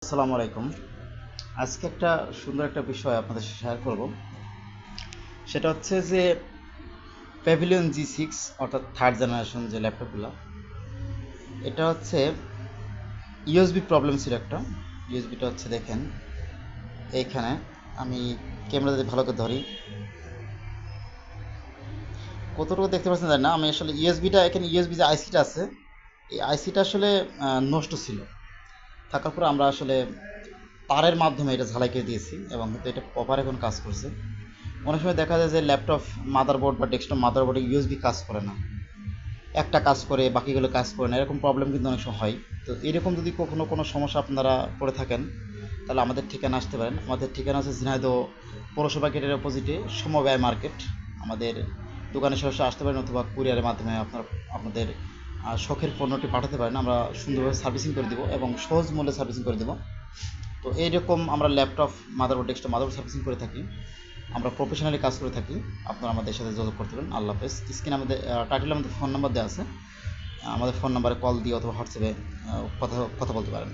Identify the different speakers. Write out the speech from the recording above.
Speaker 1: আসসালামু আলাইকুম। আজকে একটা সুন্দর একটা বিষয় আপনাদের সাথে শেয়ার করব। সেটা হচ্ছে যে প্যাভিলিয়ন G6 অর্থাৎ থার্ড জেনারেশন যে ল্যাপটপগুলো, এটা হচ্ছে ইউএসবি প্রবলেম ছিল একটা। ইউএসবিটা হচ্ছে দেখেন এইখানে, আমি ক্যামেরা যদি ভালো করে ধরি কতটুকু দেখতে পাচ্ছেন জানি না, আমি আসলে ইউএসবিটা এখানে ইউএসবি যে আইসিটা আছে এই আইসিটা আসলে নষ্ট ছিল। থাকার পর আমরা আসলে তারের মাধ্যমে এটা ঝালাই করে দিয়েছি এবং কিন্তু এটা প্রপার এখন কাজ করছে। অনেক সময় দেখা যায় যে ল্যাপটপ মাদারবোর্ড বা ডেস্কটপ মাদারবোর্ডে ইউএসবি কাজ করে না, একটা কাজ করে বাকিগুলো কাজ করে না, এরকম প্রবলেম কিন্তু অনেক সময় হয়। তো এরকম যদি কখনো কোনো সমস্যা আপনারা পড়ে থাকেন তাহলে আমাদের ঠিকানা আসতে পারেন। আমাদের ঠিকানা হচ্ছে ঝিনাইদহ পৌরসভা গেটের অপোজিটে সমবায় মার্কেট। আমাদের দোকানে সরাসরি আসতে পারেন অথবা কুরিয়ারের মাধ্যমে আপনাদের শখের পণ্যটি পাঠাতে পারেন। আমরা সুন্দরভাবে সার্ভিসিং করে দেবো এবং সহজ মূল্যে সার্ভিসিং করে দেবো। তো এইরকম আমরা laptop motherboard desktop motherboard servicing করে থাকি, আমরা প্রফেশনালি কাজ করে থাকি। আপনারা আমাদের সাথে যোগাযোগ করতে পারেন। আল্লাহ হাফেজ। স্ক্রিনে আমাদের টাইটেলে আমাদের ফোন নাম্বার দেওয়া আছে, আমাদের ফোন নাম্বারে কল দিয়ে অথবা হোয়াটসঅ্যাপে কথা কথা বলতে পারেন।